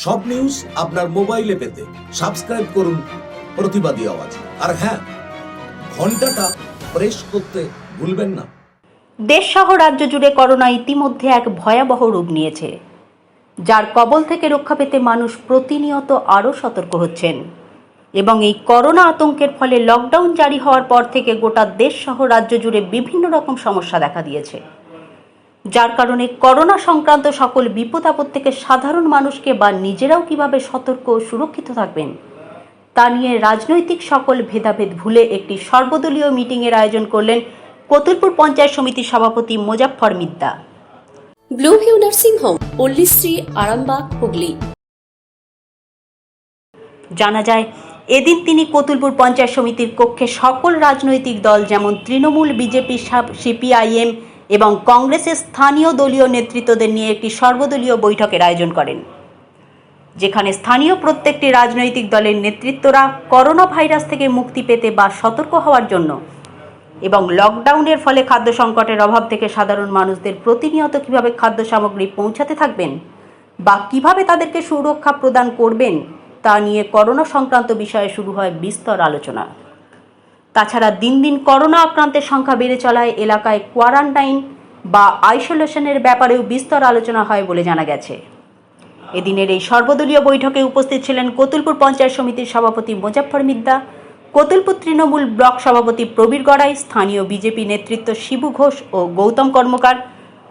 সব নিউজ আপনার মোবাইলে পেতে সাবস্ক্রাইব করুন প্রতিবাদী আওয়াজ। আর হ্যাঁ, ঘন্টাটা প্রেস করতে ভুলবেন না। দেশ সহ রাজ্য জুড়ে করোনা ইতিমধ্যে এক ভয়াবহ রূপ নিয়েছে, যার কবল থেকে রক্ষা পেতে মানুষ প্রতিনিয়ত আরও সতর্ক হচ্ছেন। এবং এই করোনা আতঙ্কের ফলে লকডাউন জারি হওয়ার পর থেকে গোটা দেশ সহ রাজ্য জুড়ে বিভিন্ন রকম সমস্যা দেখা দিয়েছে, যার কারণে করোনা সংক্রান্ত সকল বিপদ আপদ থেকে সাধারণ মানুষকে বা নিজেরাও কিভাবে সতর্ক ও সুরক্ষিত থাকবেন তা নিয়ে রাজনৈতিক সকল ভেদাভেদ ভুলে একটি সর্বদলীয় মিটিংয়ের আয়োজন করলেন কতুলপুর পঞ্চায়েত সমিতির সভাপতি Mozaffar Midda. Blue view nursing home, Pallishree, Arambagh, Hooghly. জানা যায়, এদিন তিনি কতুলপুর পঞ্চায়েত সমিতির কক্ষে সকল রাজনৈতিক দল যেমন তৃণমূল, বিজেপি, সিপিআইএম এবং কংগ্রেসের স্থানীয় দলীয় নেতৃত্বদের নিয়ে একটি সর্বদলীয় বৈঠকের আয়োজন করেন, যেখানে স্থানীয় প্রত্যেকটি রাজনৈতিক দলের নেতৃত্বরা করোনা ভাইরাস থেকে মুক্তি পেতে বা সতর্ক হওয়ার জন্য এবং লকডাউনের ফলে খাদ্য সংকটের অভাব থেকে সাধারণ মানুষদের প্রতিনিয়ত কিভাবে খাদ্য সামগ্রী পৌঁছাতে থাকবেন বা কিভাবে তাদেরকে সুরক্ষা প্রদান করবেন তা নিয়ে করোনা সংক্রান্ত বিষয়ে শুরু হয় বিস্তর আলোচনা। তাছাড়া দিন দিন করোনা আক্রান্তের সংখ্যা বেড়ে চলায় এলাকায় কোয়ারেন্টাইন বা আইসোলেশনের ব্যাপারেও বিস্তর আলোচনা হয় বলে জানা গেছে। এদিনের এই সর্বদলীয় বৈঠকে উপস্থিত ছিলেন কতুলপুর পঞ্চায়েত সমিতির সভাপতি মোজাফফর মিদ্দা, কতুলপুর তৃণমূল ব্লক সভাপতি প্রবীর গড়াই, স্থানীয় বিজেপি নেতৃত্ব শিবু ঘোষ ও গৌতম কর্মকার,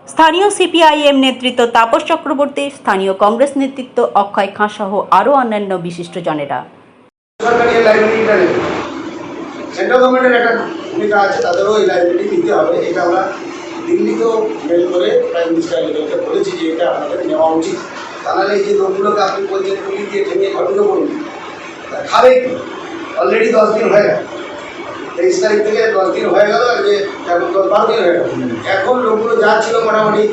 স্থানীয় সিপিআইএম নেতৃত্ব তাপস চক্রবর্তী, স্থানীয় কংগ্রেস নেতৃত্ব অক্ষয় খাঁ সহ আরও অন্যান্য বিশিষ্টজনেরা। সেন্ট্রাল গভর্নমেন্টের একটা ভূমিকা আছে, তাদেরও এই লাইব্রেরি নিতে হবে। এটা আমরা দিল্লিতেও মেল করে প্রাইম মিনিস্টার লেভেলকে বলেছি যে এটা আমাদের নেওয়া উচিত। তাহলে এই যে লোকগুলোকে আপনি বলছেন পুলিশ দিয়ে ঠেঙিয়ে ঘটনা করুন, খাবে কি? অলরেডি 10 দিন হয়ে গেল, 23 তারিখ থেকে 10 দিন হয়ে গেল, যে এখন 10-12 দিন হয়ে গেল। এখন লোকগুলো যা ছিল মোটামুটি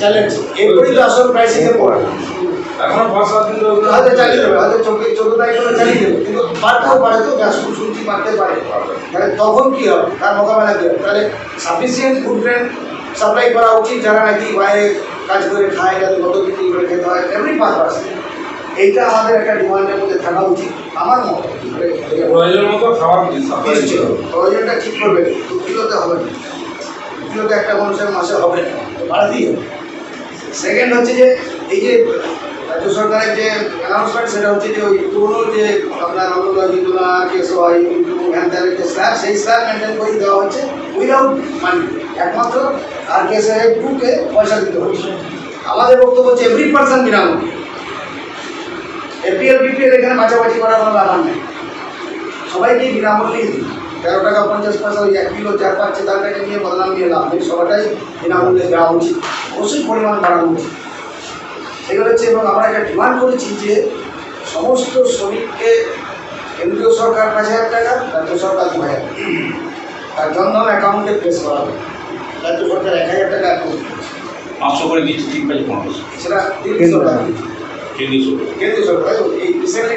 চ্যালেঞ্জ, এরপরই তো আসল ক্রাইসিসে পড়ে। এখন 5-7 দিন হয়তো চালিয়ে দেবে, হয়তো 14 তারিখ করে চালিয়ে দেবে, কিন্তু বাড়তেও পারে, তো গ্যাস শুনছি বাড়তে পারে। তাহলে তখন কী হবে, তার মোকাবেলা কী হবে? তাহলে সাফিসিয়েন্ট ফুড গ্রেন সাপ্লাই করা উচিত, যারা নাকি বাইরে কাজ করে খায়, যাতে কত বিক্রি করে খেতে হয়, এভরি পারপাস। এইটা আমাদের একটা ডিমান্ডের মধ্যে থাকা উচিত আমার মতে। প্রয়োজন মতো খাবার প্রয়োজনটা ঠিক করবে, 2 কিলোতে হবে না, 2 কিলোতে একটা মানুষের মাসে হবে না, বাড়াতেই হবে। সেকেন্ড হচ্ছে যে এই যে রাজ্য সরকারের যে অ্যানাউন্সমেন্ট, সেটা হচ্ছে যে ওই পুরোনো যে আপনার অন্নদয় যোজনা, কেসওয়াই, ভ্যানচারের যে স্ল্যাব, সেই স্ল্যাব মেনটেন করে দেওয়া হচ্ছে উইদাউট মানি, একমাত্র আর কেসওয়াই 2-কে পয়সা দিতে হচ্ছে। আমাদের বক্তব্য হচ্ছে এভরি পার্সন বিনামূল্যে। এপিএল বিপিএল এখানে বাছাবাছি করার কোনো ব্যাপার নেই, সবাইকেই বিনামূল্যেই দিই। 13 টাকা 50 পয়সা ওই 1 কিলো চার পাচ্ছে, তার কাছে নিয়ে বদনাম নিয়ে লাভ নেই, সবাইটাই বিনামূল্যে দেওয়া উচিত, অবশ্যই পরিমাণ বাড়ানো উচিত। এগুলো হচ্ছে, এবং আমরা একটা ডিমান্ড করেছি যে সমস্ত শ্রমিককে কেন্দ্রীয় সরকার 5,000 টাকা, রাজ্য সরকার 2,000 টাকা, তার জনধন অ্যাকাউন্টে প্রেস করা হবে। রাজ্য সরকার 1,000 টাকা অ্যাকাউন্ট 500 করে দিচ্ছি, ঠিক আছে 1500 সেটা কেন্দ্রীয় সরকার, কেন্দ্রীয় সরকার এই রিসেন্টলি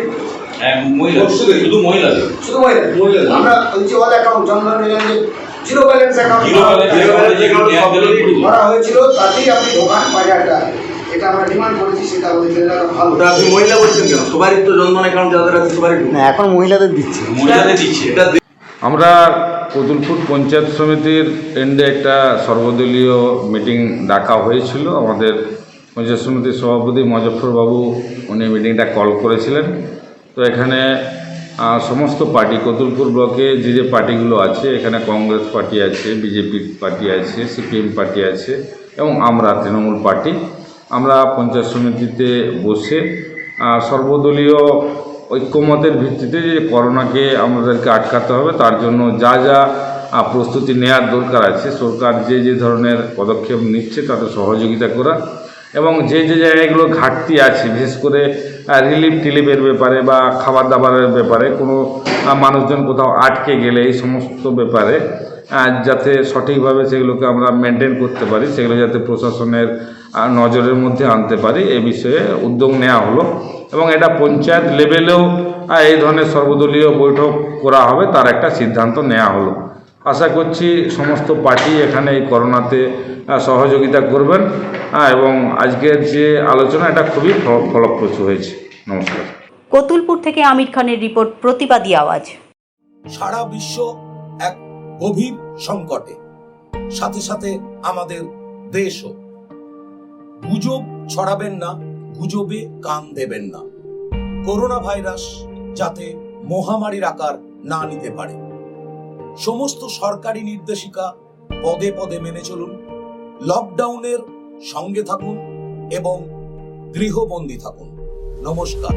শুধু মহিলাদের, আমরা বলছি অল অ্যাকাউন্ট জনধন যোজনা যে জিরো ব্যালেন্স অ্যাকাউন্ট করা হয়েছিল, তাতেই আপনি ঢোকান 5,000 টাকা। এটা আমরা ডিমান্ড করেছি, সেটা আমাদের ভালো। আপনি মহিলা বলছেন কেন? সবারই তো জনধন অ্যাকাউন্ট যাদের আছে সবারই না, এখন মহিলাদের দিচ্ছে। এটা আমরা কতুলপুর পঞ্চায়েত সমিতির এন্ডে একটা সর্বদলীয় মিটিং ডাকা হয়েছিল। আমাদের পঞ্চায়েত সমিতির সভাপতি মোজাফফর বাবু উনি মিটিংটা কল করেছিলেন। তো এখানে সমস্ত পার্টি, কতুলপুর ব্লকে যে যে পার্টিগুলো আছে, এখানে কংগ্রেস পার্টি আছে, বিজেপি পার্টি আছে, সিপিএম পার্টি আছে এবং আমরা তৃণমূল পার্টি, আমরা পঞ্চায়েত সমিতিতে বসে সর্বদলীয় ঐক্যমতের ভিত্তিতে যে করোনাকে আমাদেরকে আটকাতে হবে, তার জন্য যা যা প্রস্তুতি নেওয়ার দরকার আছে, সরকার যে যে ধরনের পদক্ষেপ নিচ্ছে তাতে সহযোগিতা করা, এবং যে যে জায়গাগুলো ঘাটতি আছে, বিশেষ করে রিলিফ টিলিফের ব্যাপারে বা খাবার দাবারের ব্যাপারে, কোনো মানুষজন কোথাও আটকে গেলে এই সমস্ত ব্যাপারে যাতে সঠিকভাবে সেগুলোকে আমরা মেনটেন করতে পারি, সেগুলো যাতে প্রশাসনের নজরের মধ্যে আনতে পারি, এ বিষয়ে উদ্যোগ নেওয়া হলো। এবং এটা পঞ্চায়েত লেভেলেও এই ধরনের সর্বদলীয় বৈঠক করা হবে, তার একটা সিদ্ধান্ত নেওয়া হলো। আশা করছি সমস্ত পার্টি এখানে এই করোনাতে সহযোগিতা করবেন এবং আজকের যে আলোচনা এটা খুবই ফলপ্রসূ হয়েছে। নমস্কার। কতুলপুর থেকে আমির খানের রিপোর্ট, প্রতিবাদী আওয়াজ। সারা বিশ্ব এক গভীর সংকটে, সাথে সাথে আমাদের দেশও। গুজব ছড়াবেন না, গুজবে কান দেবেন না। করোনা ভাইরাস যাতে মহামারীর আকার না নিতে পারে, সমস্ত সরকারি নির্দেশিকা পদে পদে মেনে চলুন। লকডাউনের সঙ্গে থাকুন এবং গৃহবন্দী থাকুন। নমস্কার।